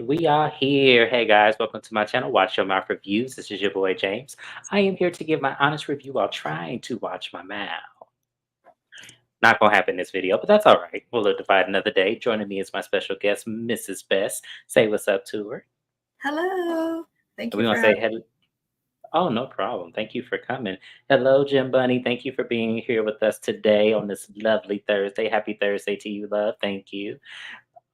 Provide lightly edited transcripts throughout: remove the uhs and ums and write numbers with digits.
And we are here. Hey guys, welcome to my channel, Watch Your Mouth Reviews. This is your boy James. I am here to give my honest review while trying to watch my mouth. Not gonna happen in this video, but that's all right. We'll live to fight another day. Joining me is my special guest, Mrs. Best. Say what's up to her. Hello. Thank And you we're for gonna say having hello. Oh, no problem. Thank you for coming. Hello, Jim Bunny. Thank you for being here with us today on this lovely Thursday. Happy Thursday to you, love. Thank you.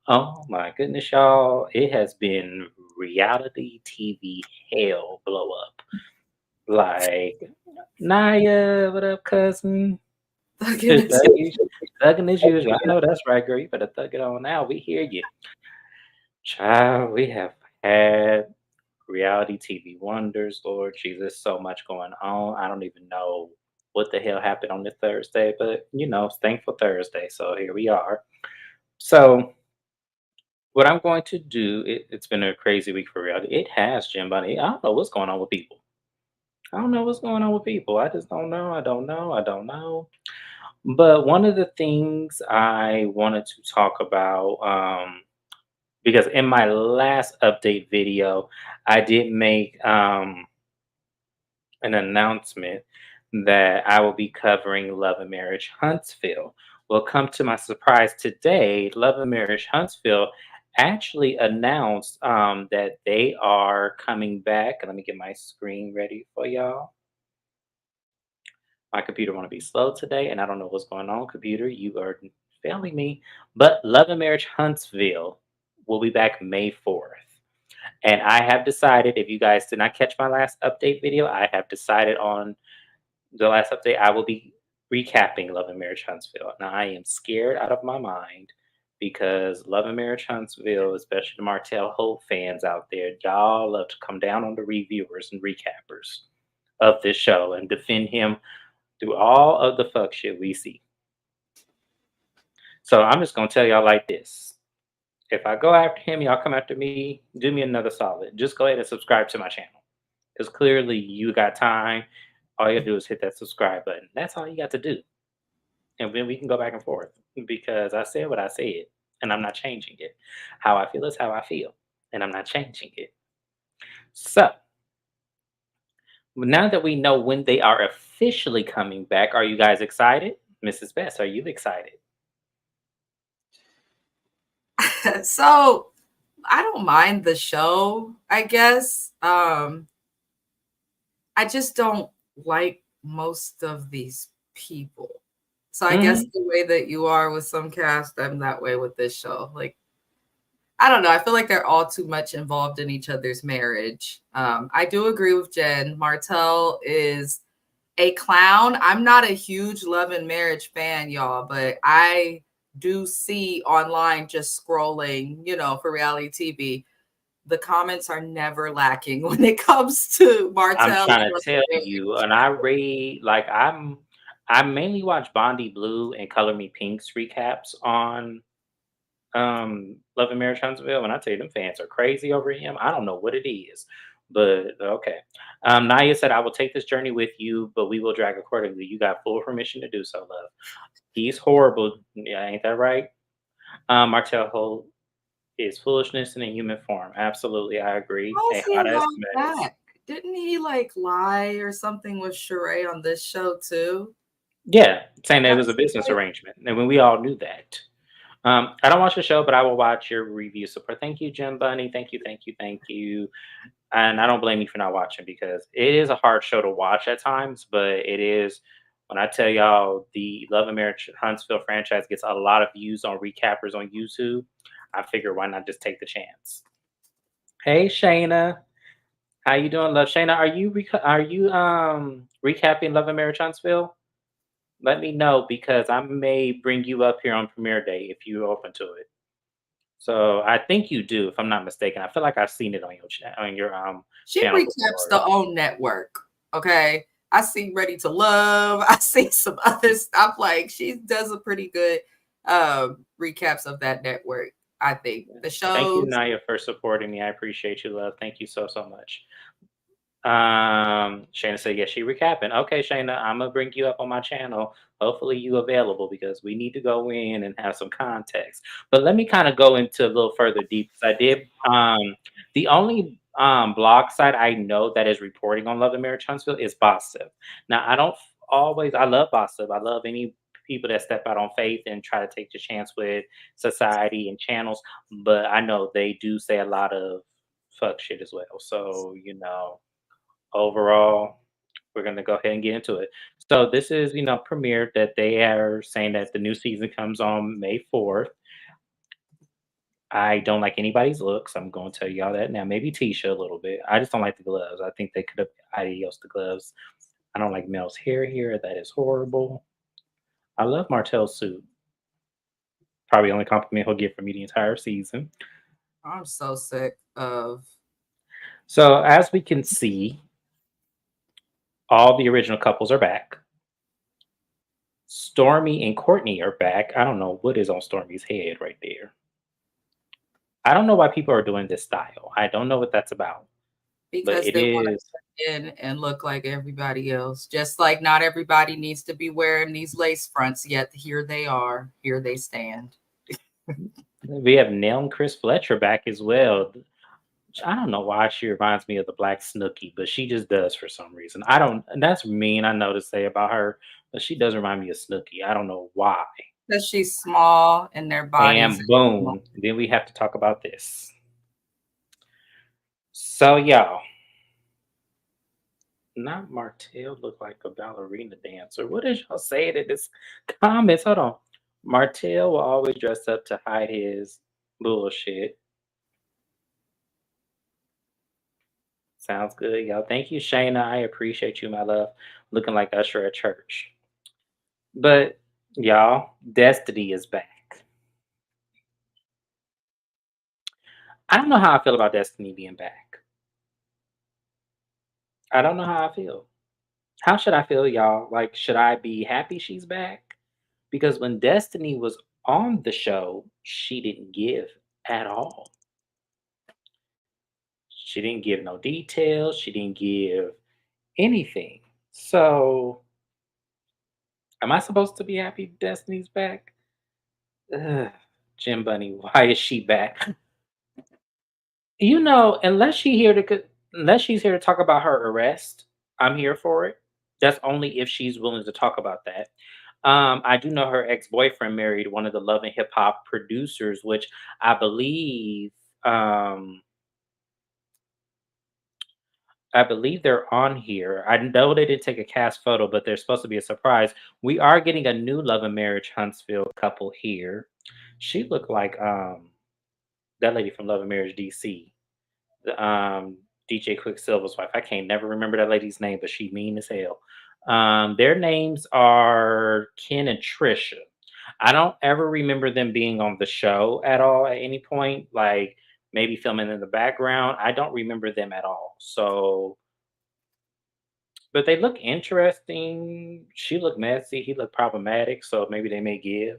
Oh my goodness, y'all. It has been reality TV hell blow up. Like, Naya, what up, cousin? thugging it. Thuggish, thugging as usual. I know that's right, girl. You better thug it on now. We hear you. Child, we have had reality TV wonders, Lord Jesus, so much going on. I don't even know what the hell happened on this Thursday, but it's Thankful Thursday, so here we are. So, what I'm going to do, it's been a crazy week for reality. It has, Jim Bunny. I don't know what's going on with people. I don't know what's going on with people. I just don't know. I don't know. I don't know. But one of the things I wanted to talk about, because in my last update video, I did make an announcement that I will be covering Love and Marriage Huntsville. Well, come to my surprise today, Love and Marriage Huntsville actually announced that they are coming back. Let me get my screen ready for y'all. My computer want to be slow today, and I don't know what's going on. Computer, you are failing me. But Love and Marriage Huntsville will be back May 4th. And I have decided, if you guys did not catch my last update video, I have decided on the last update, I will be recapping Love and Marriage Huntsville. Now, I am scared out of my mind because Love and Marriage Huntsville, especially the Martell Holt fans out there, y'all love to come down on the reviewers and recappers of this show and defend him through all of the fuck shit we see. So I'm just gonna tell y'all like this. If I go after him, y'all come after me, do me another solid. Just go ahead and subscribe to my channel. Because clearly you got time. All you gotta do is hit that subscribe button. That's all you got to do. And then we can go back and forth. Because I said what I said. And I'm not changing it. How I feel is how I feel. And I'm not changing it. So now that we know when they are officially coming back, are you guys excited? Mrs. Best, are you excited? So I don't mind the show, I guess. I just don't like most of these people. So I guess Mhm. the way that you are with some cast, I'm that way with this show. Like, I don't know. I feel like they're all too much involved in each other's marriage. I do agree with Jen. Martell is a clown. I'm not a huge Love and Marriage fan, y'all, but I do see online just scrolling, for reality TV. The comments are never lacking when it comes to I'm Martell and trying to Love tell and you, and I read like I mainly watch Bondi Blue and Color Me Pink's recaps on Love and Marriage Huntsville. And I tell you, them fans are crazy over him. I don't know what it is, but okay. Naya said, I will take this journey with you, but we will drag accordingly. You got full permission to do so, love. He's horrible. Yeah, ain't that right? Martell Holt is foolishness in a human form. Absolutely, I agree. How A is he hot ass allowed mess. back? Didn't he like lie or something with Sheree on this show too? Yeah, saying that it was a That's business like, arrangement, and when we all knew that. I don't watch the show, but I will watch your review support. Thank you, Jim Bunny. Thank you, thank you, thank you. And I don't blame you for not watching because it is a hard show to watch at times, but it is. When I tell y'all the Love and Marriage Huntsville franchise gets a lot of views on recappers on YouTube, I figure why not just take the chance. Hey Shayna, how you doing, love? Shayna, are you recapping Love and Marriage Huntsville? Let me know because I may bring you up here on premiere day if you're open to it. So I think you do, if I'm not mistaken. I feel like I've seen it on your she channel recaps before. the own network. Okay. I see Ready to Love. I see some other stuff. Like she does a pretty good recaps of that network, I think. The Thank you, shows. Naya, for supporting me. I appreciate you, love. Thank you so so much. Shayna said, "Yeah, she recapping." Okay, Shayna, I'm gonna bring you up on my channel. Hopefully, you available because we need to go in and have some context. But let me kind of go into a little further deep. 'Cause I did. The only blog site I know that is reporting on Love and Marriage Huntsville is Gossip. Now, I don't always. I love Gossip. I love any people that step out on faith and try to take the chance with society and channels. But I know they do say a lot of fuck shit as well. So overall, we're gonna go ahead and get into it. So this is, premiered that they are saying that the new season comes on May 4th. I don't like anybody's looks. I'm going to tell y'all that now. Maybe Tisha a little bit. I just don't like the gloves. I think they could have adios the gloves. I don't like Mel's hair here. That is horrible. I love Martell's suit. Probably the only compliment he'll get from me the entire season. I'm so sick of. So as we can see, all the original couples are back. Stormy and Courtney are back. I don't know what is on Stormy's head right there. I don't know why people are doing this style. I don't know what that's about, but Because it they want to is. fit in and look like everybody else. Just like not everybody needs to be wearing these lace fronts, yet here they are. Here they stand. We have Nell and Chris Fletcher back as well. I don't know why she reminds me of the Black Snooki, but she just does for some reason. I don't. And that's mean. I know to say about her, but she does remind me of Snooki. I don't know why. Because she's small and their bodies And are small. boom, then we have to talk about this. So y'all, not Martell look like a ballerina dancer. What is y'all saying in this comments? Hold on. Martell will always dress up to hide his bullshit. Sounds good, y'all. Thank you, Shayna. I appreciate you, my love. Looking like Usher at church. But y'all, Destiny is back. I don't know how I feel about Destiny being back. I don't know how I feel. How should I feel, y'all? Like, should I be happy she's back? Because when Destiny was on the show, she didn't give at all. She didn't give no details. She didn't give anything. So, am I supposed to be happy Destiny's back? Ugh, Jim Bunny, why is she back? Unless unless she's here to talk about her arrest, I'm here for it. That's only if she's willing to talk about that. I do know her ex-boyfriend married one of the Love and Hip Hop producers, which I believe um I believe they're on here. I know they didn't take a cast photo, but they're supposed to be a surprise. We are getting a new Love and Marriage Huntsville couple here. She looked like that lady from Love and Marriage DC. The DJ Quicksilver's wife. I can't never remember that lady's name, but she mean as hell. Their names are Ken and Trisha. I don't ever remember them being on the show at all at any point, like maybe filming in the background. I don't remember them at all. So, but they look interesting. She looked messy. He looked problematic. So maybe they may give.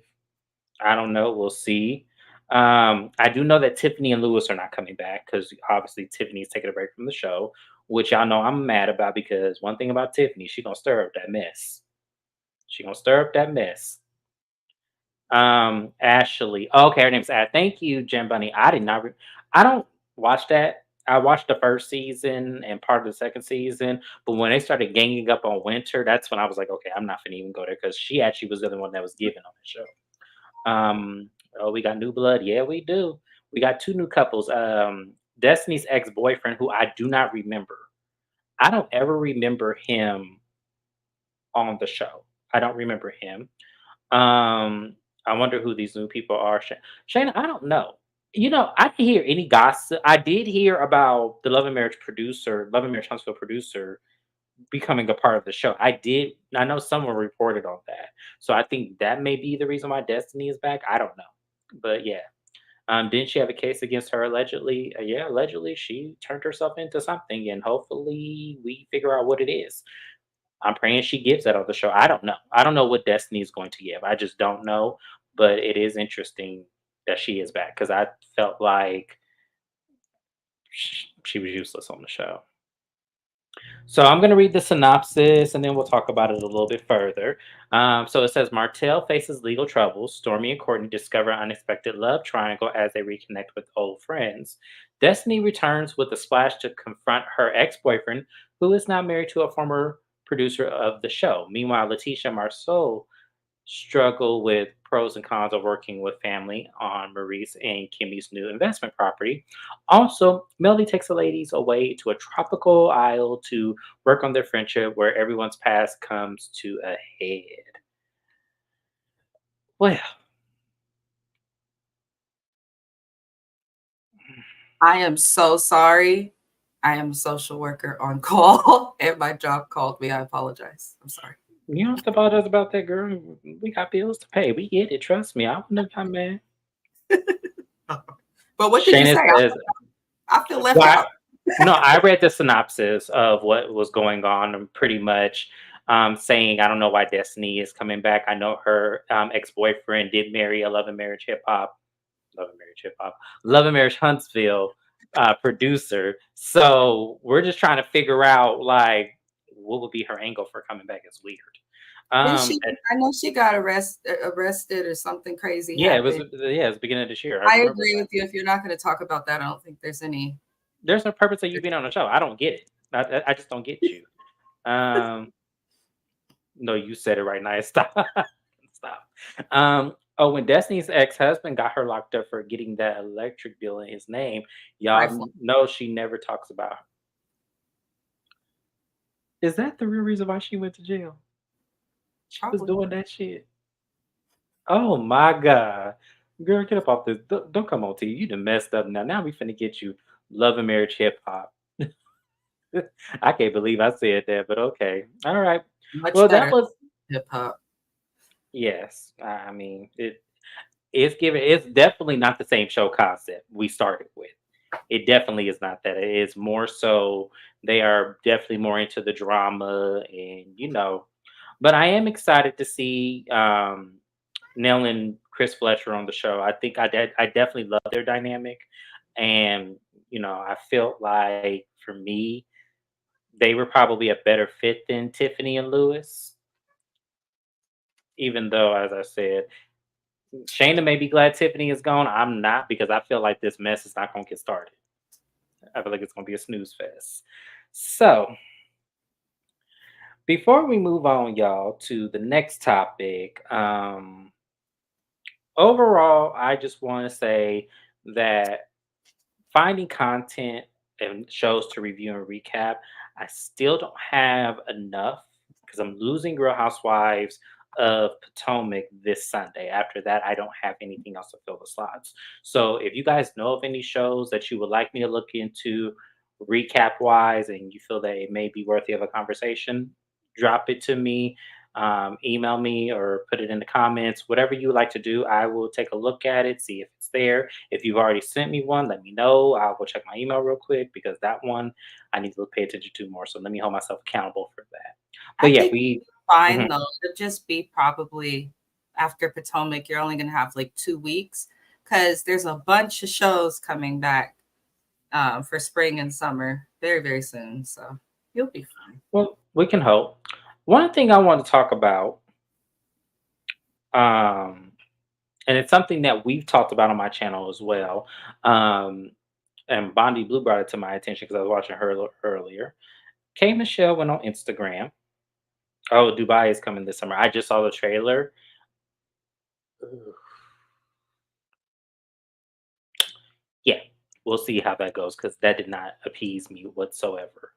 I don't know. We'll see. I do know that Tiffany and Lewis are not coming back because obviously Tiffany's taking a break from the show, which y'all know I'm mad about because one thing about Tiffany, she gonna stir up that mess. She gonna stir up that mess. Ashley. Okay, her name's Ad. Thank you, Jim Bunny. I did not. I don't watch that. I watched the first season and part of the second season, but when they started ganging up on Winter, that's when I was like, okay, I'm not gonna even go there because she actually was the other one that was given on the show. Oh, we got new blood. Yeah, we do. We got two new couples. Destiny's ex-boyfriend, who I do not remember. I don't ever remember him on the show. I don't remember him. I wonder who these new people are. Shayna, I don't know. I didn't hear any gossip. I did hear about the Love and Marriage producer, Love and Marriage Huntsville producer, becoming a part of the show. I did. I know someone reported on that, so I think that may be the reason why Destiny is back. I don't know, but yeah. Didn't she have a case against her allegedly? Yeah, allegedly she turned herself into something, and hopefully we figure out what it is. I'm praying she gives that on the show. I don't know. I don't know what Destiny is going to give. I just don't know. But it is interesting that she is back because I felt like she was useless on the show. So I'm going to read the synopsis and then we'll talk about it a little bit further. So it says Martell faces legal troubles. Stormy and Courtney discover unexpected love triangle as they reconnect with old friends. Destiny returns with a splash to confront her ex boyfriend, who is now married to a former producer of the show. Meanwhile, Letitia Marceau struggle with pros and cons of working with family on Maurice and Kimmy's new investment property. Also, Melody takes the ladies away to a tropical isle to work on their friendship where everyone's past comes to a head. Well, I am so sorry. I am a social worker on call and my job called me. I apologize. I'm sorry. you don't have to apologize about that, girl. We got bills to pay. We get it. Trust me. I wouldn't have got mad. But what did you Shayna say? says, I feel left well, out. no, I read the synopsis of what was going on and pretty much saying, I don't know why Destiny is coming back. I know her ex boyfriend did marry a Love and Marriage Hip Hop, Love and Marriage Hip Hop, Love and Marriage Huntsville producer. So we're just trying to figure out like what would be her angle for coming back. It's weird. Did she? And I know she got arrested or something crazy yeah, it was happened. beginning of this year. I I remember agree that. with you. If you're not going to talk about that, I don't think there's any. There's no purpose of you being on the show. I don't get it. I just don't get you. Um, No, you said it right now. Stop. Stop. Oh, when Destiny's ex-husband got her locked up for getting that electric bill in his name, y'all Trifling. know she never talks about. Is that the real reason why she went to jail? She was Probably. doing that shit. Oh my god, girl, get up off this. Don't come on, T. You done messed up now. Now we finna get you love and marriage hip hop. I can't believe I said that, but okay. All right. Much Well, that better was hip hop. yes. I mean, it's definitely not the same show concept we started with. It definitely is not that. It is more so they are definitely more into the drama and but I am excited to see Nell and Chris Fletcher on the show. I think I definitely love their dynamic and I felt like for me they were probably a better fit than Tiffany and Lewis, even though as I said Shayna may be glad Tiffany is gone. I'm not because I feel like this mess is not going to get started. I feel like it's going to be a snooze fest. So, before we move on, y'all, to the next topic, overall, I just want to say that finding content and shows to review and recap, I still don't have enough because I'm losing Real Housewives of Potomac this Sunday. After that, I don't have anything else to fill the slots. So if you guys know of any shows that you would like me to look into recap wise and you feel that it may be worthy of a conversation, drop it to me. Email me or put it in the comments, whatever you would like to do. I will take a look at it, see if it's there. If you've already sent me one, let me know. I'll go check my email real quick because that one I need to pay attention to more. So let me hold myself accountable for that. I But yeah, think we. fine Mhm. though. It'll just be probably after Potomac, you're only gonna have like 2 weeks because there's a bunch of shows coming back for spring and summer very, very soon. So you'll be fine. Well, we can hope. One thing I want to talk about, um, and it's something that we've talked about on my channel as well. Um, and Bondi Blue brought it to my attention because I was watching her earlier. K Michelle went on Instagram. Oh, Dubai is coming this summer. I just saw the trailer. Ugh. Yeah, we'll see how that goes because that did not appease me whatsoever.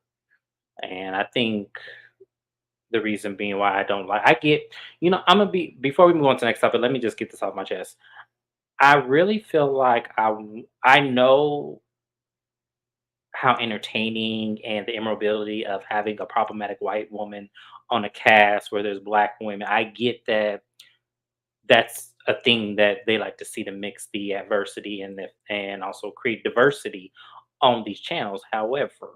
And I think the reason being why I don't like, I get, I'm gonna be before we move on to the next topic. Let me just get this off my chest. I really feel like I know how entertaining and the immobility of having a problematic white woman on a cast where there's black women. I get that that's a thing that they like to see to mix the adversity and also create diversity on these channels. However,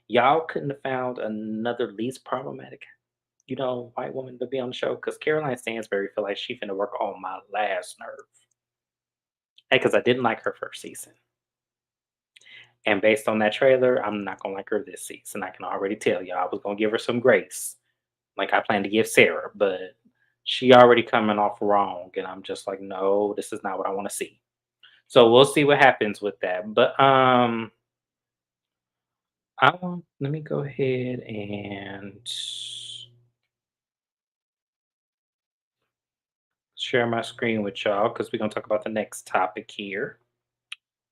y'all couldn't have found another least problematic, white woman to be on the show because Caroline Stansberry feel like she finna work on my last nerve. Because I didn't like her first season. And based on that trailer, I'm not gonna like her this season. I can already tell you. I was gonna give her some grace, like I plan to give Sarah, but she already coming off wrong, and I'm just like, no, this is not what I want to see. So we'll see what happens with that. But I want let me go ahead and share my screen with y'all because we're gonna talk about the next topic here.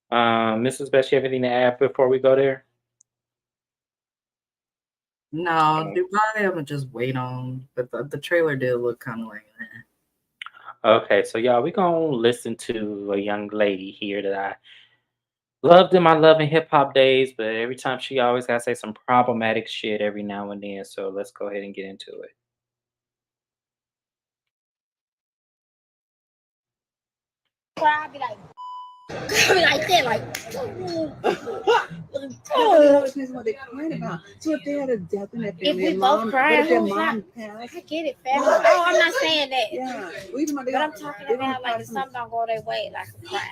Mrs. Best, you have anything to add before we go there? No, Okay. Dubai, I'ma just wait on. But the trailer did look kind of like, Okay, so y'all, we gonna listen to a young lady here that I loved in my love and hip hop days, but every time she always gotta say some problematic shit every now and then. So let's go ahead and get into it. I be like, I be like that, like, It depends what they're crying about. So if they had a death in their if family, we both cry, if their who's not? mom passed, I get it, family. right? Oh, I'm not saying that. Yeah. Well, even though But I'm talking about like if something don't go their way, like a cry.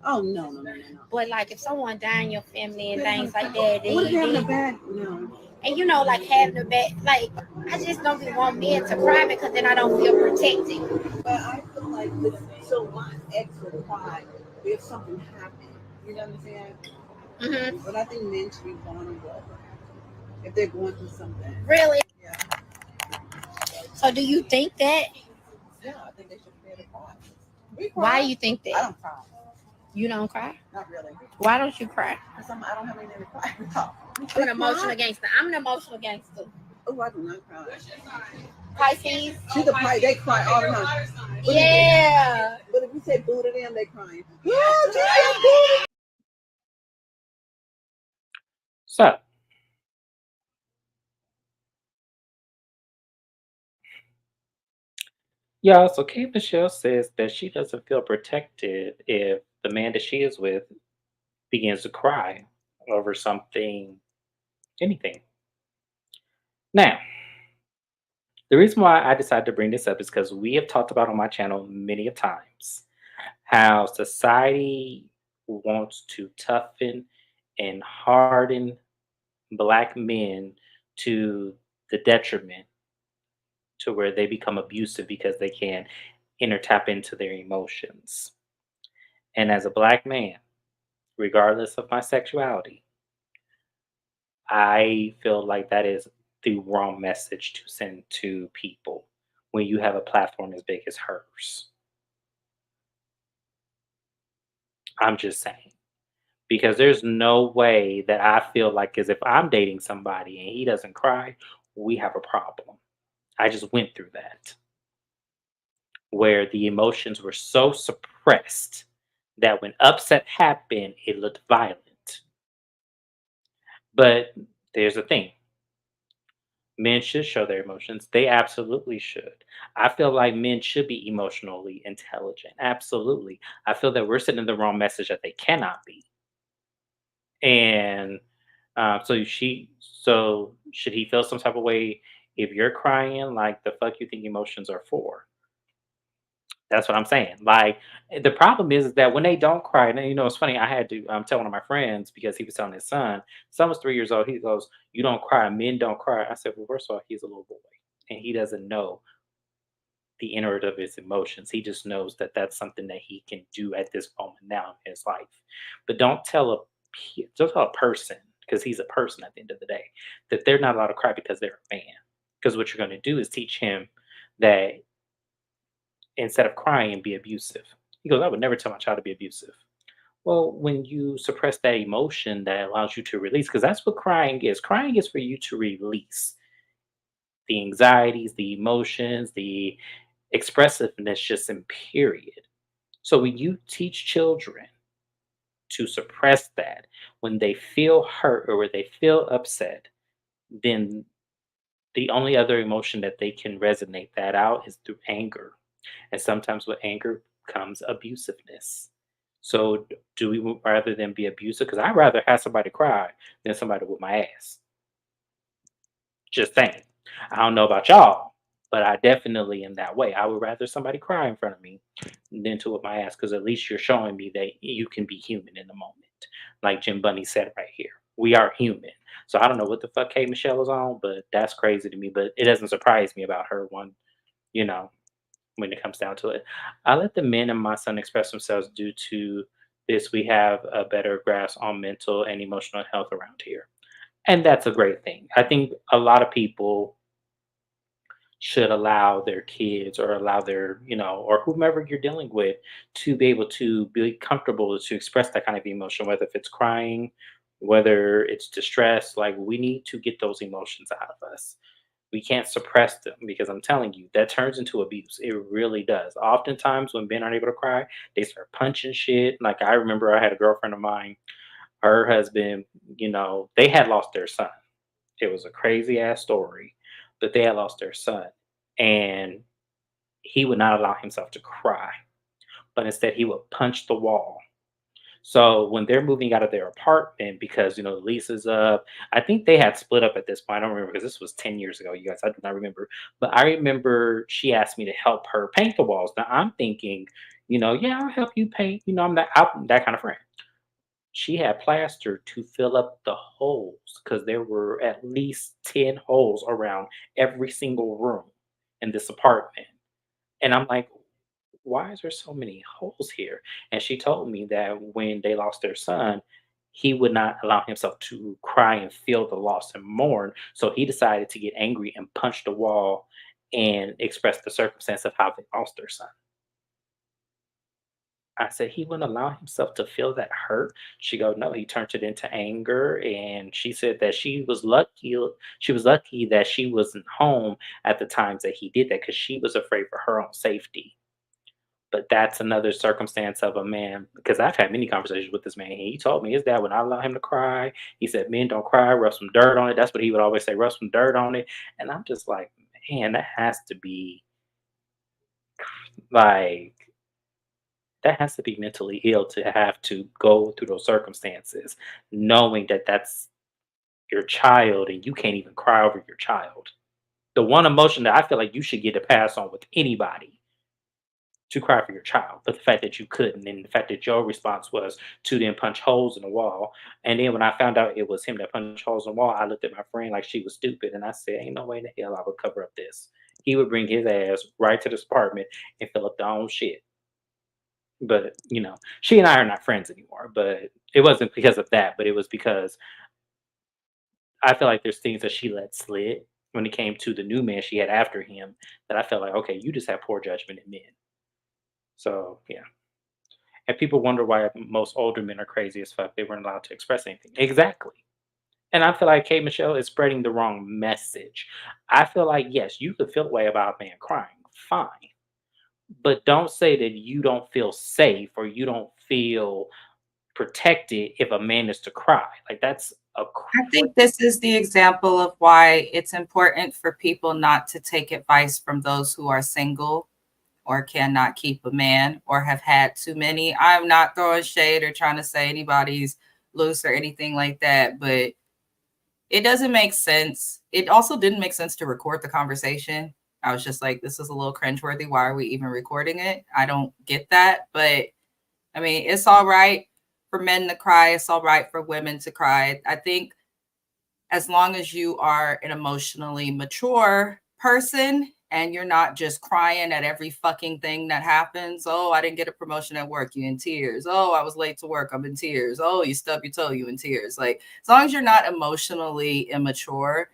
oh no. But like if someone die in your family and things like that, then What if you they're having a did, bad? No. and you know, like having a bad, like I just don't be want men to cry because then I don't feel protected. But I feel like this, so my ex would cry if something happened. You know what I'm saying? But I think men should be vulnerable if they're going through something. Really? Yeah. So do you think that? Yeah, I think they should be able to cry. Why do you think I that? don't cry. You don't cry? Not really. Why don't you cry? Because I don't have anything to cry about. I'm an emotional gangster. I'm an emotional gangster. Oh, I do not cry. Pisces. She's a Pisces. They cry all the time. Yeah. But if you say boo to them, they crying. Oh, So, yeah, so Kate Michelle says that she doesn't feel protected if the man that she is with begins to cry over something, anything. Now, the reason why I decided to bring this up is because we have talked about on my channel many of times how society wants to toughen and harden black men to the detriment to where they become abusive because they can't tap into their emotions. And as a black man, regardless of my sexuality, I feel like that is the wrong message to send to people when you have a platform as big as hers. I'm just saying. Because there's no way that I feel like as if I'm dating somebody and he doesn't cry, we have a problem. I just went through that where the emotions were so suppressed that when upset happened, it looked violent. But there's a thing. Men should show their emotions. They absolutely should. I feel like men should be emotionally intelligent. Absolutely. I feel that we're sending the wrong message that they cannot be. And so should he feel some type of way if you're crying? Like the fuck you think emotions are for? That's what I'm saying. Like the problem is that when they don't cry, and you know it's funny. I had to tell one of my friends because he was telling his son was 3 years old. He goes, "You don't cry. Men don't cry." I said, "Well, first of all, he's a little boy, and he doesn't know the inner of his emotions. He just knows that that's something that he can do at this moment now in his life. But don't tell a person because he's a person at the end of the day that they're not allowed to cry because they're a man. Because what you're going to do is teach him that instead of crying, be abusive." He goes, "I would never tell my child to be abusive." Well, when you suppress that emotion that allows you to release, because that's what crying is. Crying is for you to release the anxieties, the emotions, the expressiveness, just in period. So when you teach children to suppress that, when they feel hurt or when they feel upset, then the only other emotion that they can resonate that out is through anger. And sometimes with anger comes abusiveness. So do we rather than be abusive? Because I'd rather have somebody cry than somebody with my ass. Just saying. I don't know about y'all, but I definitely am that way. I would rather somebody cry in front of me than to whip my ass because at least you're showing me that you can be human in the moment. like Jim Bunny said right here. We are human. So I don't know what the fuck K Michelle is on, but that's crazy to me. But it doesn't surprise me about her one, you know, when it comes down to it. I let the men in my son express themselves due to this. We have a better grasp on mental and emotional health around here. And that's a great thing. I think a lot of people should allow their kids or allow their, or whomever you're dealing with to be able to be comfortable to express that kind of emotion, whether if it's crying, whether it's distress. Like, we need to get those emotions out of us. We can't suppress them because I'm telling you, that turns into abuse. It really does. Oftentimes, when men aren't able to cry, they start punching shit. Like, I remember I had a girlfriend of mine, her husband, they had lost their son. It was a crazy ass story, but they had lost their son. And he would not allow himself to cry, but instead he would punch the wall. So when they're moving out of their apartment because the lease is up, I think they had split up at this point. I don't remember because this was 10 years ago, you guys. I do not remember, but I remember she asked me to help her paint the walls. Now I'm thinking, yeah, I'll help you paint. I'm that kind of friend. She had plaster to fill up the holes because there were at least 10 holes around every single room in this apartment. And I'm like, why is there so many holes here? And she told me that when they lost their son, he would not allow himself to cry and feel the loss and mourn. So he decided to get angry and punch the wall and express the circumstance of how they lost their son. I said, he wouldn't allow himself to feel that hurt. She go, no, he turned it into anger. And she said that she was lucky that she wasn't home at the times that he did that because she was afraid for her own safety. But that's another circumstance of a man, because I've had many conversations with this man. He told me his dad would not allow him to cry. He said, men don't cry, rub some dirt on it. That's what he would always say, rub some dirt on it. And I'm just like, man, like, that has to be mentally ill to have to go through those circumstances, knowing that that's your child and you can't even cry over your child. The one emotion that I feel like you should get a pass on with anybody to cry for your child, but the fact that you couldn't, and the fact that your response was to then punch holes in the wall. And then when I found out it was him that punched holes in the wall, I looked at my friend like she was stupid, and I said, "Ain't no way in the hell I would cover up this." He would bring his ass right to this apartment and fill up their own shit. But she and I are not friends anymore. But it wasn't because of that, but it was because I feel like there's things that she let slid when it came to the new man she had after him that I felt like, okay, you just have poor judgment in men. So yeah. And people wonder why most older men are crazy as fuck. They weren't allowed to express anything. Exactly. And I feel like K Michelle is spreading the wrong message. I feel like, yes, you could feel a way about a man crying. Fine. But don't say that you don't feel safe or you don't feel protected if a man is to cry. Like, that's a I think this is the example of why it's important for people not to take advice from those who are single or cannot keep a man or have had too many. I'm not throwing shade or trying to say anybody's loose or anything like that, but it doesn't make sense. It also didn't make sense to record the conversation. I was just like, this is a little cringeworthy. Why are we even recording it? I don't get that. But I mean, it's all right for men to cry. It's all right for women to cry. I think as long as you are an emotionally mature person and you're not just crying at every fucking thing that happens. Oh, I didn't get a promotion at work, you in tears. Oh, I was late to work, I'm in tears. Oh, you stubbed your toe, you in tears. Like, as long as you're not emotionally immature,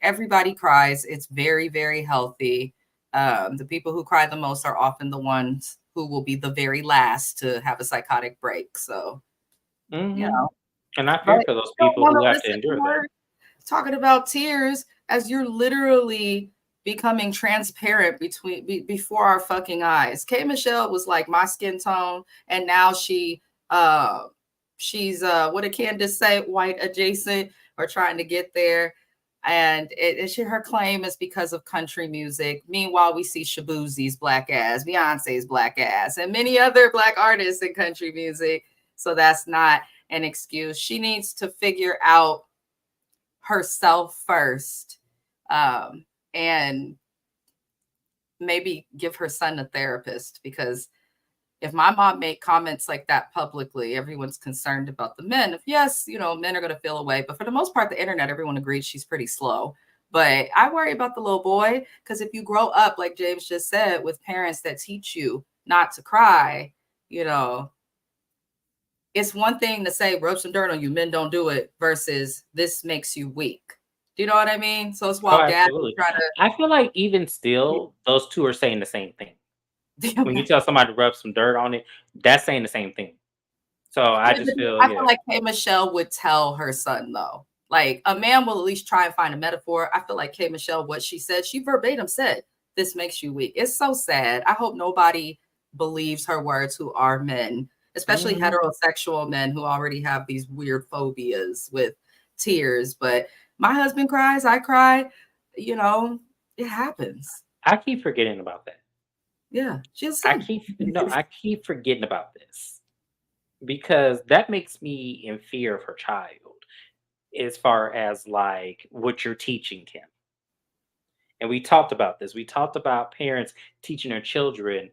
everybody cries. It's very, very healthy. The people who cry the most are often the ones who will be the very last to have a psychotic break. So, you Mhm. know, And I but fear for those you don't people want who to have to listen to endure that. her talking about tears as you're literally becoming transparent before our fucking eyes. K Michelle was like my skin tone, and now she's what did Candace say, white adjacent or trying to get there. And her claim is because of country music. Meanwhile, we see Shabuzi's black ass, Beyonce's black ass, and many other black artists in country music. So that's not an excuse. She needs to figure out herself first, and maybe give her son a therapist, because If my mom made comments like that publicly, everyone's concerned about the men. If yes, men are going to feel away, but for the most part, the internet, everyone agrees she's pretty slow. But I worry about the little boy because if you grow up, like James just said, with parents that teach you not to cry, it's one thing to say rub some dirt on you, men don't do it, versus this makes you weak. Do you know what I mean? So it's Oh, while Gabby absolutely. trying I feel like even still, those two are saying the same thing. When you to. tell somebody to rub some dirt on it, that's saying the same thing. So I Yeah, but just feel, I feel yeah. like K Michelle would tell her son though. Like a man will at least try and find a metaphor. I feel like K Michelle, what she said, she verbatim said, "This makes you weak." It's so sad. I hope nobody believes her words who are men, especially Mhm. heterosexual men who already have these weird phobias with tears. But my husband cries, I cry. You know, it happens. I keep forgetting about that. Yeah, she's I son. keep no, I keep forgetting about this because that makes me in fear of her child as far as like what you're teaching him. And we talked about this. We talked about parents teaching their children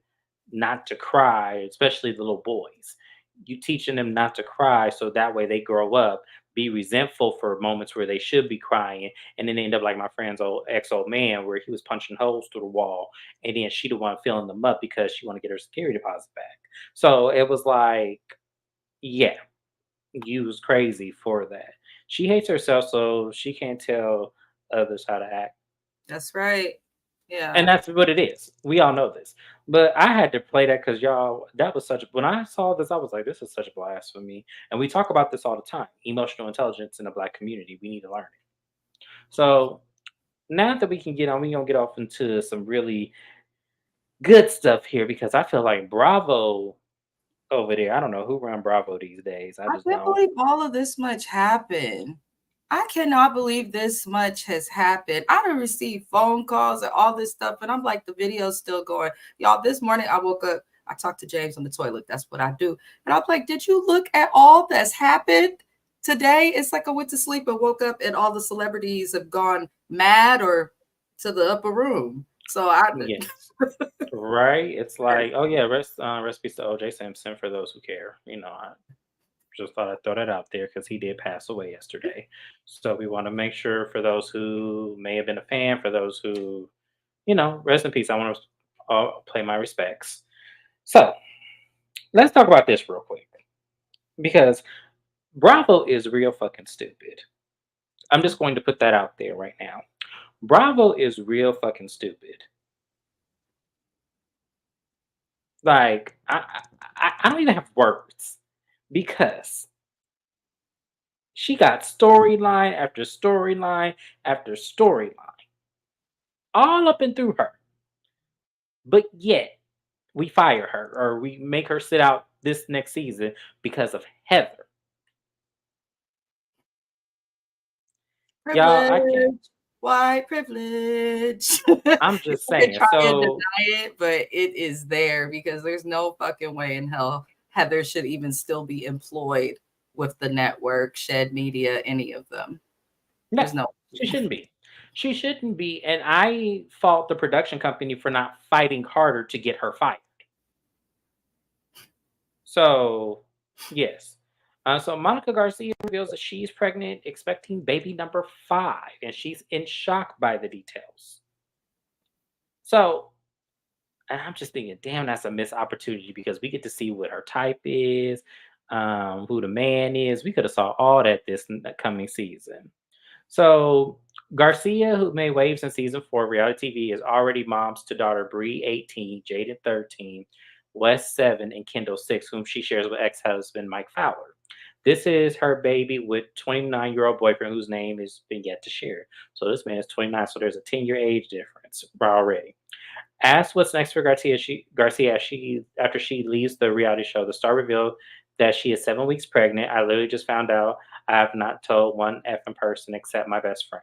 not to cry, especially the little boys. You teaching them not to cry so that way they grow up, be resentful for moments where they should be crying, and then they end up like my friend's old man where he was punching holes through the wall, and then she the one filling them up because she want to get her security deposit back. So it was like, yeah, you was crazy for that. She hates herself, so she can't tell others how to act. That's right. And Yeah. that's what it is. We all know this. But I had to play that because y'all, that was such, when I saw this, I was like, this is such a blasphemy. And we talk about this all the time. Emotional intelligence in the black community. We need to learn it. So now that we can get on, we gonna get off into some really good stuff here because I feel like Bravo over there. I don't know who run Bravo these days. I I just can't don't. believe all of this much happened. I cannot believe this much has happened. I done received phone calls and all this stuff, and I'm like, the video's still going. Y'all, this morning I woke up, I talked to James on the toilet. That's what I do. And I'm like, did you look at all that's happened today? It's like I went to sleep and woke up and all the celebrities have gone mad or to the upper room. So I Yes. Right? It's like, oh yeah, rest peace to OJ Simpson for those who care. I just thought I'd throw that out there because he did pass away yesterday. So we want to make sure for those who may have been a fan, for those who, rest in peace. I want to play my respects. So let's talk about this real quick because Bravo is real fucking stupid. I'm just going to put that out there right now. Bravo is real fucking stupid. Like I don't even have words because she got storyline after storyline after storyline all up and through her. But yet we fire her or we make her sit out this next season because of Heather. Y'all, I can't. privilege, white privilege. I'm just People can saying. try and So deny it, but it is there because there's no fucking way in hell Heather should even still be employed with the network, Shed Media, any of them. no, There's no. she shouldn't be. She shouldn't be. And I fault the production company for not fighting harder to get her fired. So, yes. So Monica Garcia reveals that she's pregnant, expecting baby number 5, and she's in shock by the details. So, and I'm just thinking, damn, that's a missed opportunity because we get to see what her type is, who the man is. We could have saw all that this coming season. So Garcia, who made waves in season 4 of reality TV, is already moms to daughter Bree 18, Jaden 13, Wes 7, and Kendall 6, whom she shares with ex-husband Mike Fowler. This is her baby with 29-year-old boyfriend whose name has been yet to share. So this man is 29, so there's a 10-year age difference already. Asked what's next for Garcia, after she leaves the reality show, the star revealed that she is 7 weeks pregnant. I literally just found out. I have not told one effing person except my best friend.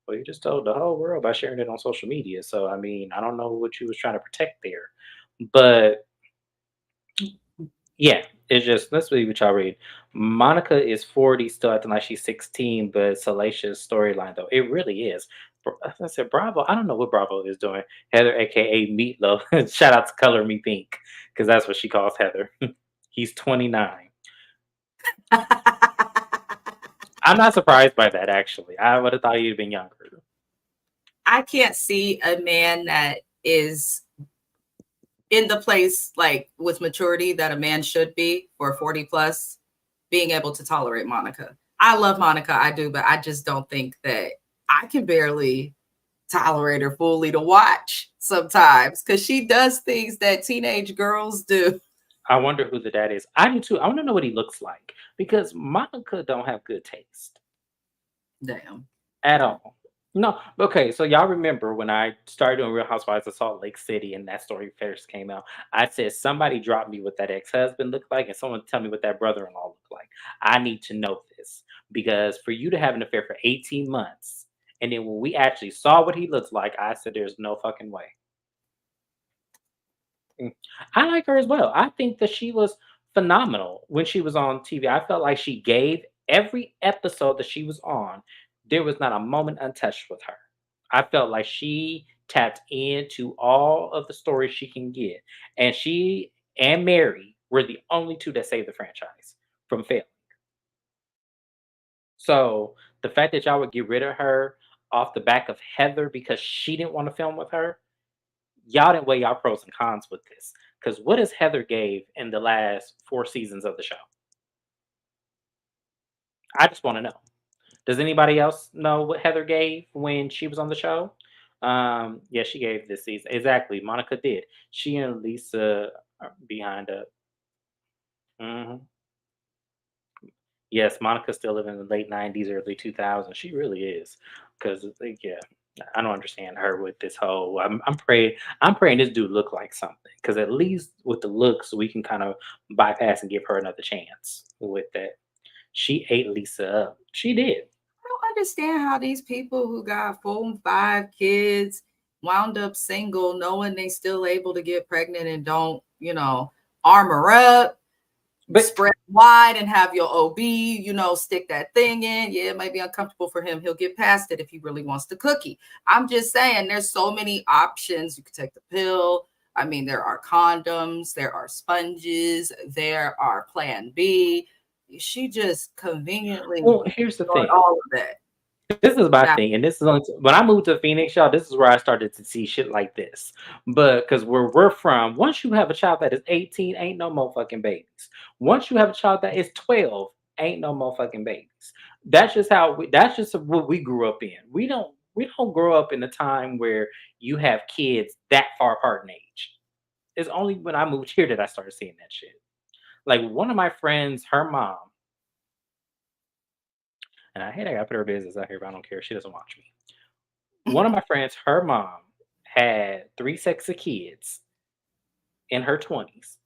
Well, you just told the whole world by sharing it on social media. So I mean, I don't know what you was trying to protect there, but yeah, It's just let's see what y'all read. Monica is 40, still acting like she's 16, but Salatia's storyline though. It really is. I said Bravo. I don't know what Bravo is doing. Heather, aka Meatloaf. Shout out to Color Me Pink, because that's what she calls Heather. He's 29. I'm not surprised by that actually. I would have thought he'd been younger. I can't see a man that is in the place like with maturity that a man should be for 40 plus being able to tolerate Monica. I love Monica, I do, but I just don't think that I can barely tolerate her fully to watch sometimes because she does things that teenage girls do. I wonder who the dad is. I do too. I want to know what he looks like because Monica don't have good taste Damn. at all. No, okay. So y'all remember when I started doing Real Housewives of Salt Lake City and that story first came out? I said somebody dropped me what that ex-husband looked like, and someone tell me what that brother-in-law looked like. I need to know this because for you to have an affair for 18 months, and then when we actually saw what he looks like, I said there's no fucking way. Mm. I like her as well. I think that she was phenomenal when she was on TV. I felt like she gave every episode that she was on. There was not a moment untouched with her. I felt like she tapped into all of the stories she can get. And she and Mary were the only two that saved the franchise from failing. So the fact that y'all would get rid of her off the back of Heather because she didn't want to film with her, y'all didn't weigh y'all pros and cons with this. Because what has Heather gave in the last 4 seasons of the show? I just want to know. Does anybody else know what Heather gave when she was on the show? Yeah, she gave this season. Exactly. Monica did. She and Lisa are behind a. Mhm. Yes, Monica's still living in the late 90s, early 2000s. She really is. Because, yeah, I don't understand her with this whole. I'm praying this dude look like something. Because at least with the looks, we can kind of bypass and give her another chance with that. She ate Lisa up. She did. I don't understand how these people who got 4 and 5 kids wound up single, knowing they still able to get pregnant and don't, armor up, But spread wide and have your OB, stick that thing in. Yeah, it might be uncomfortable for him. He'll get past it if he really wants the cookie. I'm just saying there's so many options. You could take the pill. I mean, there are condoms, there are sponges, there are plan B. She just conveniently well, here's the doing thing. all of that. This is my Now, thing, and this is only when I moved to Phoenix, y'all. This is where I started to see shit like this. But because where we're from, once you have a child that is 18, ain't no more fucking babies. Once you have a child that is 12, ain't no more fucking babies. That's just how we. That's just what we grew up in. We don't grow up in a time where you have kids that far apart in age. It's only when I moved here that I started seeing that shit. Like one of my friends, her mom, and I hate I gotta put her business out here, but I don't care. She doesn't watch me. One of my friends, her mom had three sets of kids in her 20s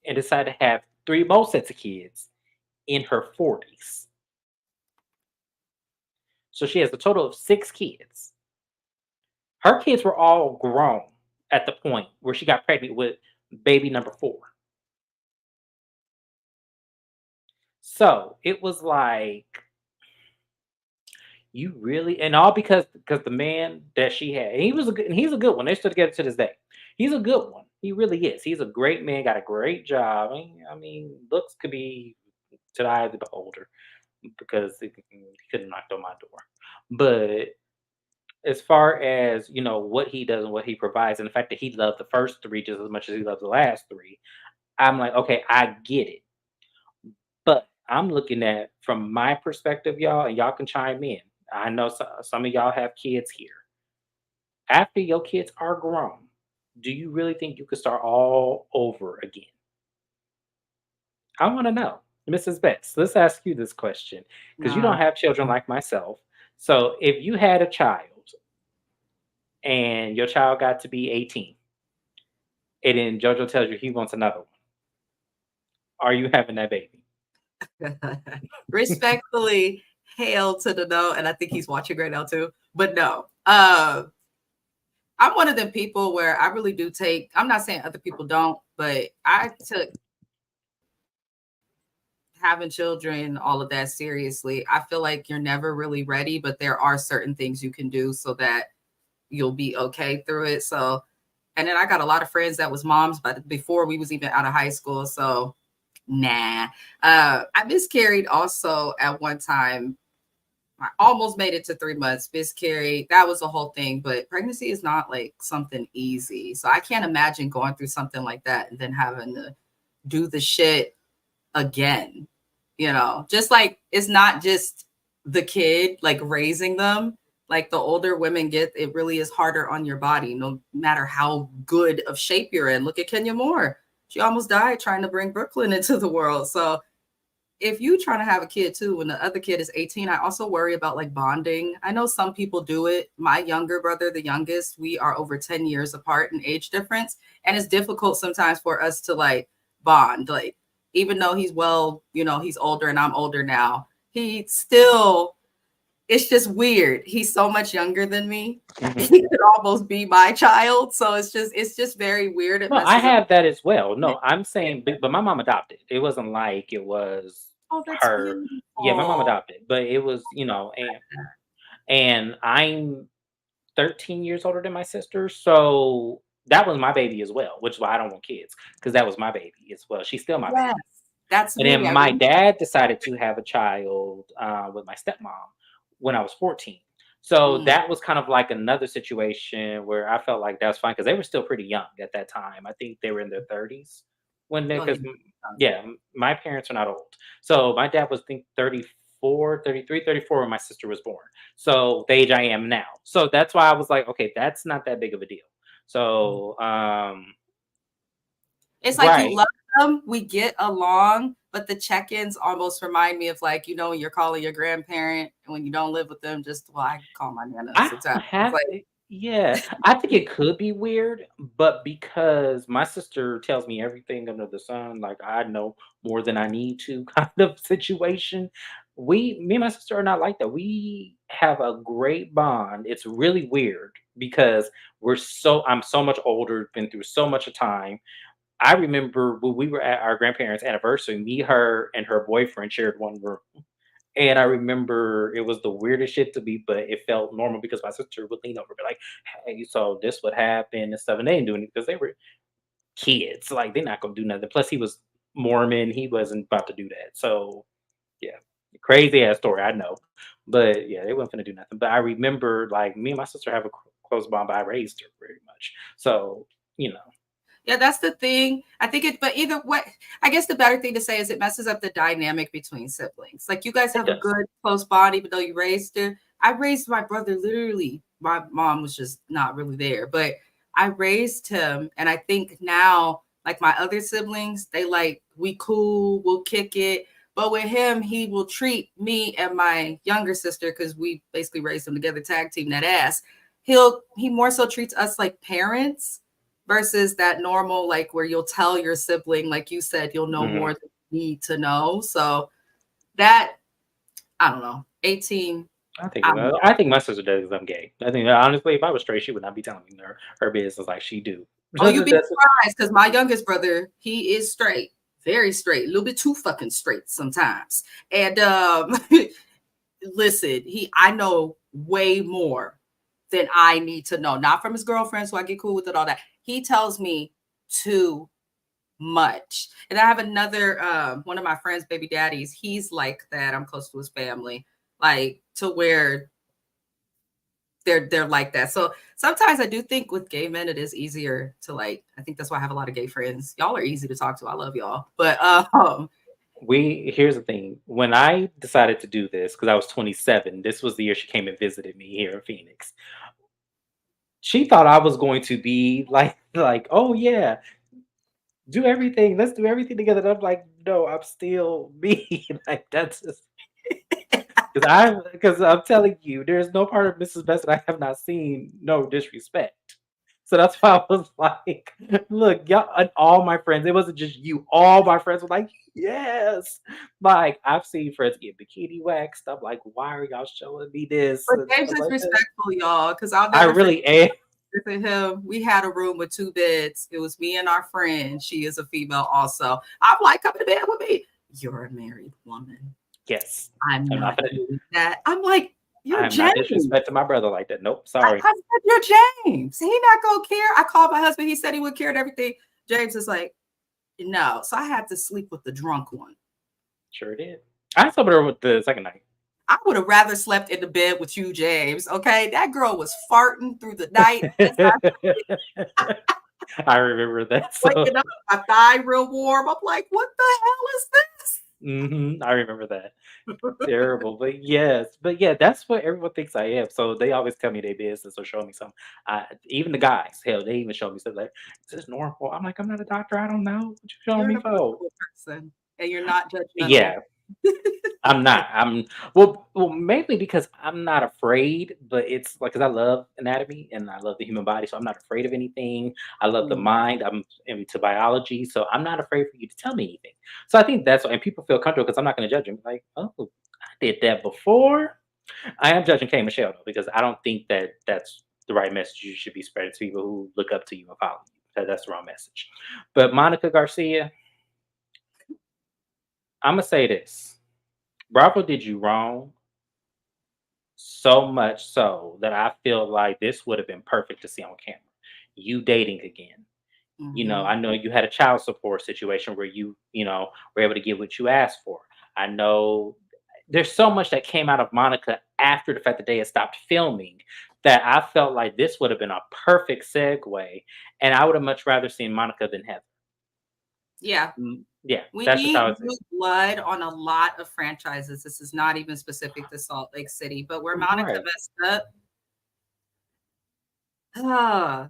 and decided to have three more sets of kids in her 40s. So she has a total of 6 kids. Her kids were all grown at the point where she got pregnant with baby number 4. So it was like, you really, and all because the man that she had, and he's a good one. They still together to this day. He's a good one. He really is. He's a great man, got a great job. I mean, looks could be to the eye of the beholder because he couldn't knock on my door. But as far as what he does and what he provides, and the fact that he loved the first 3 just as much as he loved the last 3, I'm like, okay, I get it. But I'm looking at from my perspective, y'all, and y'all can chime in. I know some of y'all have kids here. After your kids are grown, do you really think you could start all over again? I want to know, Mrs. Betts. Let's ask you this question because you don't nah. have children like myself. So if you had a child and your child got to be 18, and then JoJo tells you he wants another one, are you having that baby? Respectfully, hail to the no, and I think he's watching right now too. But no, I'm one of them people where I really do take. I'm not saying other people don't, but I took having children, all of that seriously, I feel like you're never really ready, but there are certain things you can do so that you'll be okay through it. So, and then I got a lot of friends that was moms, but before we was even out of high school. So nah. I miscarried also at one time. I almost made it to 3 months, miscarried. That was a whole thing, but pregnancy is not like something easy. So I can't imagine going through something like that and then having to do the shit again. Just like it's not just the kid, like raising them. Like the older women get, it really is harder on your body, no matter how good of shape you're in. Look at Kenya Moore. She almost died trying to bring Brooklyn into the world. So if you trying to have a kid too, when the other kid is 18, I also worry about like bonding. I know some people do it. My younger brother, the youngest, we are over 10 years apart in age difference. And it's difficult sometimes for us to like bond. Like, even though he's he's older and I'm older now, he still, it's just weird. He's so much younger than me. Mhm. He could almost be my child. So it's just very weird. It No, I messes up. have that as well. No, I'm saying, but my mom adopted. It wasn't like it was Oh, that's her. Yeah, my mom beautiful. adopted, but it was, and I'm 13 years older than my sister, so that was my baby as well, which is why I don't want kids because that was my baby as well. She's still my baby. Yes, that's And then me. I my really dad decided to have a child with my stepmom when I was 14. So mm, that was kind of like another situation where I felt like that's fine because they were still pretty young at that time. I think they were in their 30s when they, oh, because, you yeah, my parents are not old. So my dad was, I think, 34, 33, 34 when my sister was born. So the age I am now. So that's why I was like, okay, that's not that big of a deal. So, it's like you right. love them, we get along, but the check-ins almost remind me of like, when you're calling your grandparent and when you don't live with them, I call my nana I sometimes. don't It's have like, it. Yeah, I think it could be weird, but because my sister tells me everything under the sun, like I know more than I need to, kind of situation. Me and my sister are not like that. We have a great bond. It's really weird because I'm so much older, been through so much of time. I remember when we were at our grandparents' anniversary, me, her, and her boyfriend shared one room. And I remember it was the weirdest shit to me, but it felt normal because my sister would lean over and be like, "Hey, so this would happen and stuff," and they didn't do anything because they were kids. Like they're not gonna do nothing. Plus, he was Mormon; he wasn't about to do that. So yeah, crazy ass story, I know, but yeah, they weren't gonna do nothing. But I remember, like me and my sister have a close bond, but I raised her very much. So you know, yeah, that's the thing. I think but either way, I guess the better thing to say is it messes up the dynamic between siblings. Like you guys it have a does. good close bond, even though you raised her. I raised my brother literally. My mom was just not really there, but I raised him. And I think now, like my other siblings, they like, we cool, we'll kick it. But with him, he will treat me and my younger sister, because we basically raised them together, tag team that ass. He more so treats us like parents versus that normal, like where you'll tell your sibling, like you said, you'll know Mhm. more than you need to know. So that, I don't know, 18, I don't know. I think my sister does 'cause I'm gay. I think honestly, if I was straight, she would not be telling me her business like she do. Oh, you'd be That's surprised because my youngest brother, he is straight, very straight, a little bit too fucking straight sometimes. And listen, I know way more than I need to know, not from his girlfriend, so I get cool with it, all that. He tells me too much. And I have another one of my friends' baby daddies. He's like that. I'm close to his family, like to where they're like that. So sometimes I do think with gay men it is easier to like. I think that's why I have a lot of gay friends. Y'all are easy to talk to. I love y'all. But here's the thing. When I decided to do this, because I was 27, this was the year she came and visited me here in Phoenix. She thought I was going to be like, oh yeah, do everything. Let's do everything together. And I'm like, no, I'm still me. Like that's just because I'm telling you, there's no part of Mrs. Best that I have not seen. No disrespect. So that's why I was like, look, y'all, and all my friends, it wasn't just you, all my friends were like, yes. Like, I've seen friends get bikini waxed. I'm like, why are y'all showing me this? but And James stuff is like that. respectful, y'all, because I'll I never forget really am. him. We had a room with 2 beds. It was me and our friend. She is a female also. I'm like, come to bed with me. you're a married woman. Yes. I'm I'm not not gonna doing that. I'm like, you're I'm not James. disrespecting my brother like that. Nope, I sorry. said, you're James. He not gonna care. I called my husband. He said he would care and everything. James is like, no. So I had to sleep with the drunk one. Sure did. I slept with her with the second night. I would have rather slept in the bed with you, James. Okay, that girl was farting through the night. As I I remember that. So waking up, my thigh real warm. I'm like, what the hell is this? I remember that. Terrible, but yeah, that's what everyone thinks I am. So they always tell me their business or show me something. Even the guys, hell, they even show me stuff like, "Is this normal?" I'm like, "I'm not a doctor. I don't know. What you showing You're an me for?" approachable person, and you're not judgmental. Yeah, I'm not. Well, mainly because I'm not afraid, but it's like because I love anatomy and I love the human body, so I'm not afraid of anything. I love the Mm. mind. I'm into biology, so I'm not afraid for you to tell me anything. So I think that's why, and people feel comfortable because I'm not going to judge them. Like, oh, I did that before. I am judging K Michelle though because I don't think that that's the right message you should be spreading to people who look up to you and follow you. That's the wrong message. But Monica Garcia, I'm gonna say this: Bravo did you wrong so much so that I feel like this would have been perfect to see on camera. You dating again. I Mhm. know you had a child support situation where were able to get what you asked for. I know there's so much that came out of Monica after the fact that they had stopped filming that I felt like this would have been a perfect segue. And I would have much rather seen Monica than Heather. Yeah, Yeah, we that's just how need I see new blood on a lot of franchises. This is not even specific to Salt Lake City, but where it. Monica Right. messed up,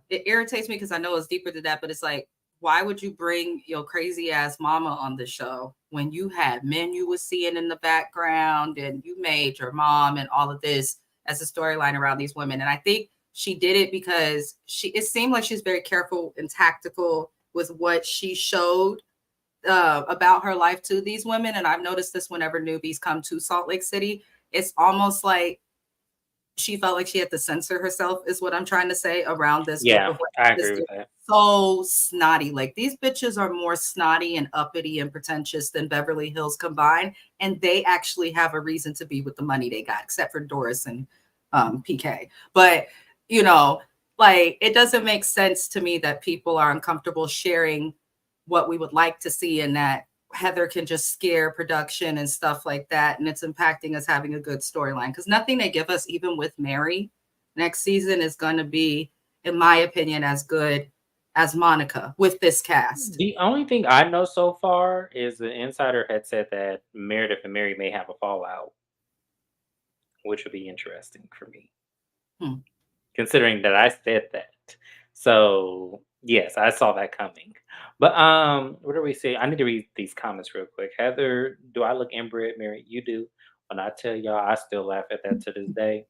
it irritates me because I know it's deeper than that, but it's like, why would you bring your crazy ass mama on the show when you had men you were seeing in the background and you made your mom and all of this as a storyline around these women? And I think she did it because it seemed like she's very careful and tactical with what she showed about her life to these women. And I've noticed this whenever newbies come to Salt Lake City, it's almost like she felt like she had to censor herself, is what I'm trying to say, around this group Yeah, of women. I Because agree they're with that. so snotty. Like these bitches are more snotty and uppity and pretentious than Beverly Hills combined. And they actually have a reason to be with the money they got, except for Doris and PK. But, you know, like it doesn't make sense to me that people are uncomfortable sharing what we would like to see in that Heather can just scare production and stuff like that. And it's impacting us having a good storyline because nothing they give us, even with Mary next season, is going to be, in my opinion, as good as Monica with this cast. The only thing I know so far is the insider had said that Meredith and Mary may have a fallout, which would be interesting for me, Hmm. considering that I said that. So yes, I saw that coming. But what do we say? I need to read these comments real quick. Heather, do I look inbred? Mary, you do. When I tell y'all, I still laugh at that to this day.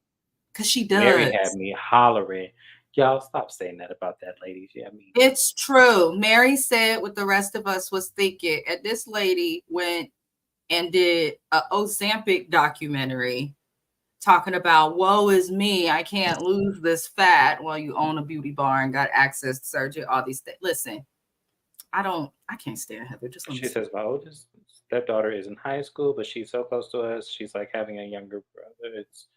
Because she Mary had does. me hollering. Y'all stop saying that about that, ladies. Yeah, I mean, It's true. Mary said what the rest of us was thinking. And this lady went and did a Ozempic documentary talking about woe is me, I can't lose this fat while you own a beauty bar and got access to surgery, all these things. Listen, I can't stand Heather. Just let me she say. says my oldest stepdaughter is in high school, but she's so close to us. She's like having a younger brother. It's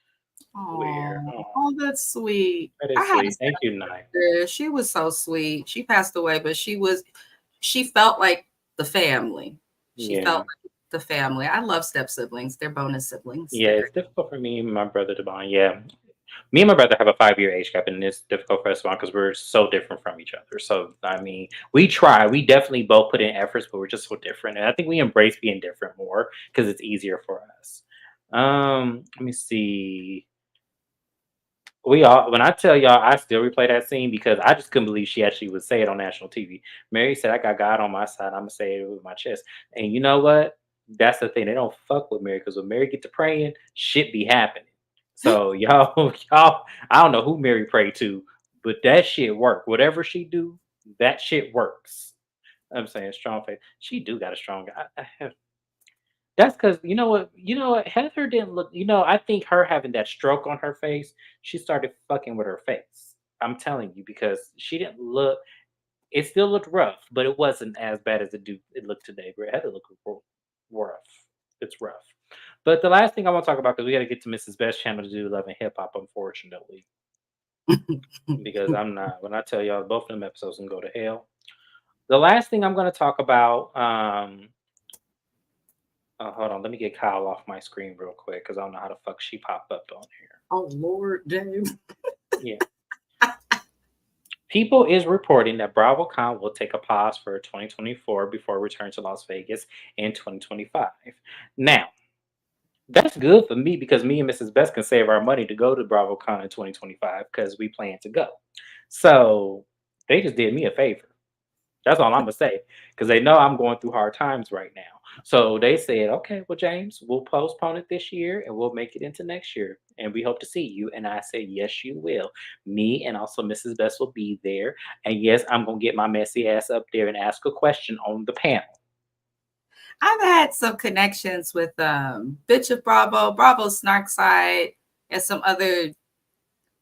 weird. Oh, Oh, oh, that's sweet. that I is had a sweet. Thank you, Nye. sister. She was so sweet. She passed away, but she felt like the family. She felt Yeah. like the family. I love step siblings. They're bonus siblings. Yeah, They're it's difficult for me and my brother to bond. Yeah. Me and my brother have a 5-year age gap, and it's difficult for us to bond because we're so different from each other. So, I mean, we try. We definitely both put in efforts, but we're just so different. And I think we embrace being different more because it's easier for us. Let me see. We all when I tell y'all, I still replay that scene because I just couldn't believe she actually would say it on national TV. Mary said, "I got God on my side. I'm gonna say it with my chest." And you know what? That's the thing. They don't fuck with Mary because when Mary get to praying, shit be happening. So y'all, y'all, I don't know who Mary prayed to, but that shit work. Whatever she do, that shit works. I'm saying strong faith. She do got a strong. That's because you know what? Heather didn't look. I think her having that stroke on her face, she started fucking with her face. I'm telling you because she didn't look. It still looked rough, but it wasn't as bad as it looked today. But Heather looked cool. rough. It's rough. But the last thing I want to talk about, because we got to get to Mrs. Best channel to do Love and Hip Hop, unfortunately, because I'm not. When I tell y'all, both of them episodes can go to hell. The last thing I'm going to talk about. Hold on, let me get Kyle off my screen real quick because I don't know how the fuck she popped up on here. Oh Lord, James. Yeah. People is reporting that Bravocan will take a pause for 2024 before return to Las Vegas in 2025. Now, that's good for me because me and Mrs. Best can save our money to go to BravoCon in 2025 because we plan to go. So they just did me a favor. That's all I'm gonna say because they know I'm going through hard times right now. So they said, "Okay, well, James, we'll postpone it this year and we'll make it into next year, and we hope to see you." And I said, "Yes, you will. Me and also Mrs. Best will be there, and yes, I'm gonna get my messy ass up there and ask a question on the panel." I've had some connections with Bitch of Bravo, Bravo Snarkside, and some other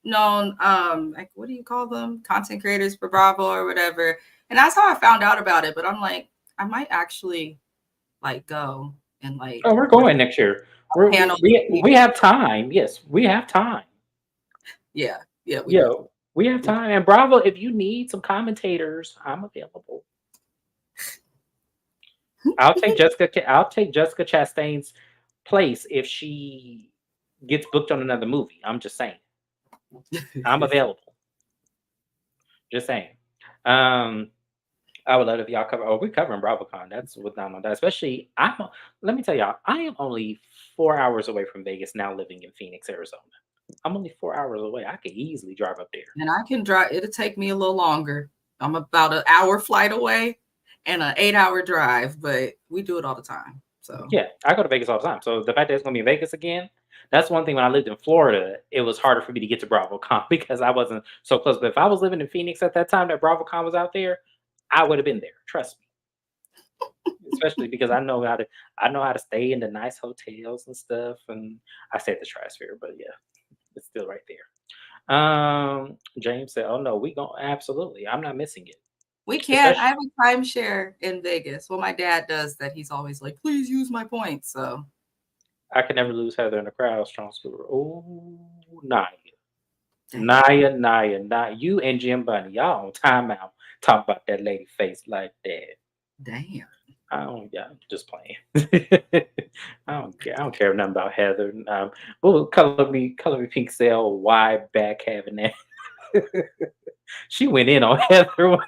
known like what do you call them? Content creators for Bravo or whatever. And that's how I found out about it. But I'm like, I might actually like go and like Oh, we're going next year. panel. We have time. Yes, we have time. Yeah, we Yeah, do. we have time. And Bravo, if you need some commentators, I'm available. I'll take Jessica. I'll take Jessica Chastain's place if she gets booked on another movie. I'm just saying. I'm available. Just saying. Um, I would love if y'all cover. Oh, we're covering BravoCon. That's without no doubt. Especially, Let me tell y'all. I am only 4 hours away from Vegas now, living in Phoenix, Arizona. I'm only 4 hours away. I could easily drive up there. And I can drive. It'll take me a little longer. I'm about an hour flight away and an 8-hour drive, but we do it all the time. So Yeah, I go to Vegas all the time. So the fact that it's gonna be in Vegas again, that's one thing. When I lived in Florida, it was harder for me to get to BravoCon because I wasn't so close. But if I was living in Phoenix at that time that BravoCon was out there, I would have been there. Trust me. Especially because I know how to stay in the nice hotels and stuff. And I stay at the Trisphere, but yeah, it's still right there. James said, "Oh no, we going absolutely. I'm not missing it. we can. I Especially have a timeshare in Vegas. Well, my dad does that. He's always like, please use my points. So I can never lose Heather in the crowd. Strong scooter. Oh, Naya. dang, Naya, you and Jim Bunny, y'all on timeout. Talk about that lady face like that. damn. I don't, yeah, I'm just playing. I don't care. I don't care nothing about Heather. Well, color me pink cell, wide back having that. She went in on Heather. When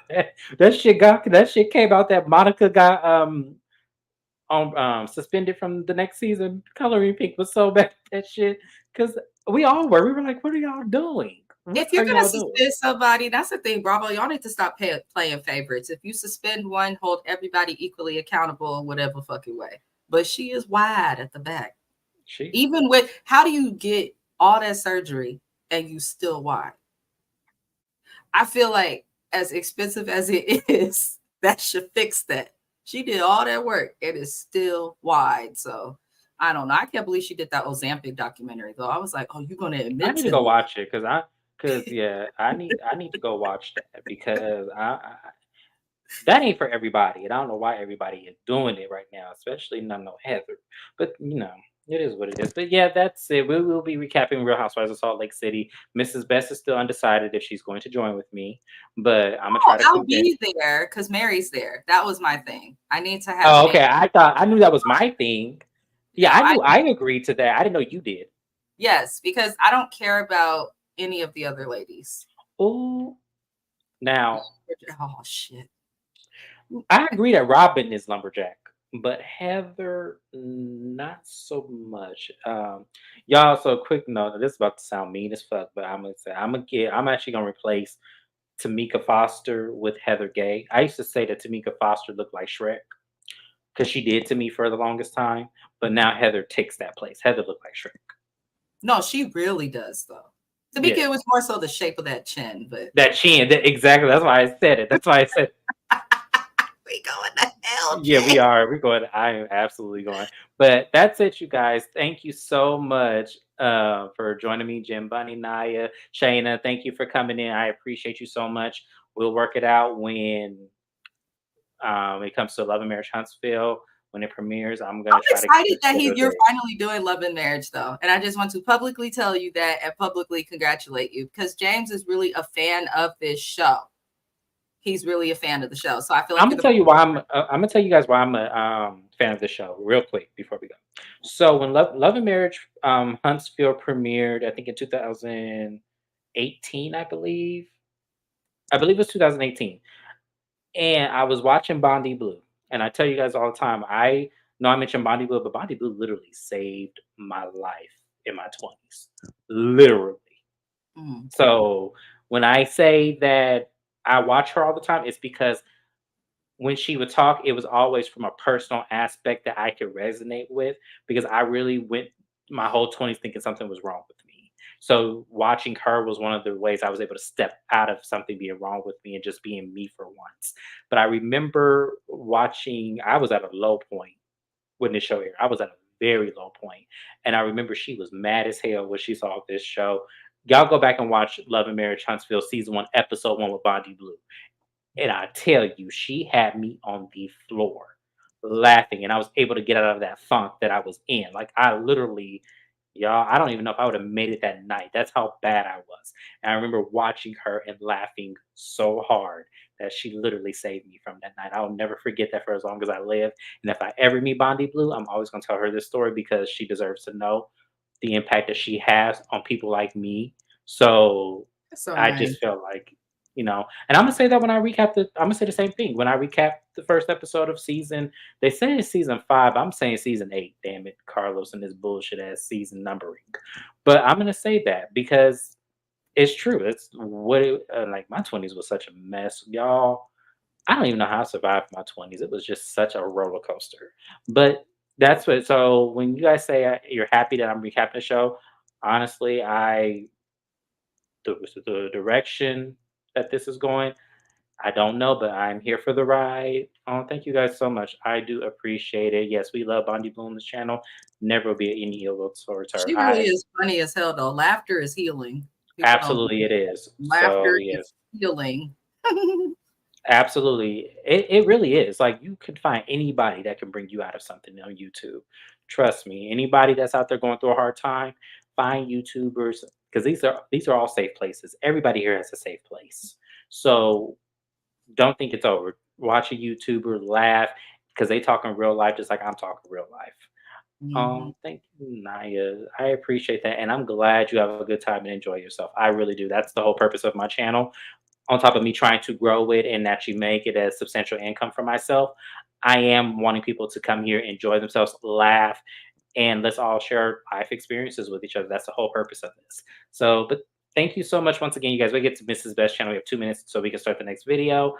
that shit came out that Monica got on suspended from the next season. Coloring Pink was so bad that shit because we all were. We were like, "What are y'all doing? What If you're are gonna y'all doing?" suspend somebody, that's the thing, Bravo. Y'all need to stop playing favorites. If you suspend one, hold everybody equally accountable in whatever fucking way. But she is wide at the back. She Even with how do you get all that surgery and you still wide? I feel like as expensive as it is, that should fix that. She did all that work. It is still wide. So I don't know. I can't believe she did that Ozempic documentary though. I was like, oh, you're gonna I admit need to to go me. watch it because yeah, I need to go watch that because that ain't for everybody, and I don't know why everybody is doing it right now, especially no Heather. But it is what it is. But yeah, that's it. We will be recapping Real Housewives of Salt Lake City. Mrs. Best is still undecided if she's going to join with me, but I'm gonna Oh, try to I'll convince. be there because Mary's there. That was my thing. I need to have Oh, Mary. okay. I knew that was my thing. No, Yeah, I knew I agreed to that. I didn't know you did. yes, because I don't care about any of the other ladies. Oh, now Oh shit. I agree that Robin is lumberjack, but Heather not so much. Y'all. So quick note. This is about to sound mean as fuck, but I'm gonna say I'm actually gonna replace Tamika Foster with Heather Gay. I used to say that Tamika Foster looked like Shrek because she did to me for the longest time, but now Heather takes that place. Heather looked like Shrek. No, she really does though. Tamika, Yeah, it was more so the shape of that chin, but that chin. Exactly. That's why I said it. That's why I said. we going to hell, Yeah, we Jay. are. We're going. I am absolutely going. But that's it, you guys. Thank you so much for joining me, Jim Bunny, Naya, Shayna. Thank you for coming in. I appreciate you so much. We'll work it out when it comes to Love and Marriage Huntsville. when it premieres. I'm I'm gonna try to excited that schedule a you're day. finally doing Love and Marriage, though. And I just want to publicly tell you that and publicly congratulate you because James is really a fan of this show. He's really a fan of the show. So I feel like I'm you're gonna the tell you why I'm gonna tell you guys why I'm a fan of the show real quick before we go. So when Love and Marriage Huntsville premiered, I think in 2018, I believe it was 2018, and I was watching Bondi Blue, and I tell you guys all the time, I know I mentioned Bondi Blue, but Bondi Blue literally saved my life in my 20s, literally. Mm. So when I say that I watch her all the time, it's because when she would talk, it was always from a personal aspect that I could resonate with because I really went my whole 20s thinking something was wrong with me. So watching her was one of the ways I was able to step out of something being wrong with me and just being me for once. But I remember watching, I was at a low point when this show aired. I was at a very low point. And I remember she was mad as hell when she saw this show. Y'all go back and watch Love and Marriage Huntsville season 1, episode 1 with Bondi Blue. And I tell you, she had me on the floor laughing, and I was able to get out of that funk that I was in. Like I literally, y'all, I don't even know if I would have made it that night. That's how bad I was. And I remember watching her and laughing so hard that she literally saved me from that night. I'll never forget that for as long as I live. And if I ever meet Bondi Blue, I'm always gonna tell her this story because she deserves to know the impact that she has on people like me. So That's so I nice. just felt like, and I'm gonna say that when I recap I'm gonna say the same thing. When I recap the first episode of they say it's season 5. I'm saying season 8. Damn it, Carlos and this bullshit ass season numbering. But I'm gonna say that because it's true. It's what like my 20s was such a mess, y'all. I don't even know how I survived my 20s. It was just such a roller coaster. But that's what. So when you guys say you're happy that I'm recapping the show, honestly, the direction that this is going, I don't know, but I'm here for the ride. Oh, thank you guys so much. I do appreciate it. Yes, we love Bondi Bloom, this channel. Never will be any ill will towards her. She really I is funny as hell, though. Laughter is healing. People don't. absolutely it is. So Laughter is yes, healing. absolutely. It really is. Like you can find anybody that can bring you out of something on YouTube. Trust me. Anybody that's out there going through a hard time, find YouTubers because these are all safe places. Everybody here has a safe place. So don't think it's over. Watch a YouTuber, laugh, because they talk in real life just like I'm talking real life. Mhm. Thank you, Naya. I appreciate that, and I'm glad you have a good time and enjoy yourself. I really do. That's the whole purpose of my channel. On top of me trying to grow it and actually make it a substantial income for myself, I am wanting people to come here, enjoy themselves, laugh, and let's all share life experiences with each other. That's the whole purpose of this. So, but thank you so much once again, you guys. We get to Mrs. Best channel. We have 2 minutes so we can start the next video.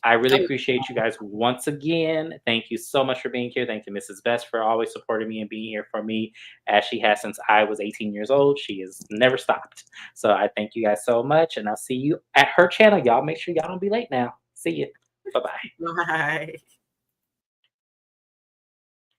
I really Oh, appreciate you guys once again. Thank you so much for being here. Thank you, Mrs. Best, for always supporting me and being here for me as she has since I was 18 years old. She has never stopped. So I thank you guys so much, and I'll see you at her channel. Y'all make sure y'all don't be late now. See you. Bye bye. bye.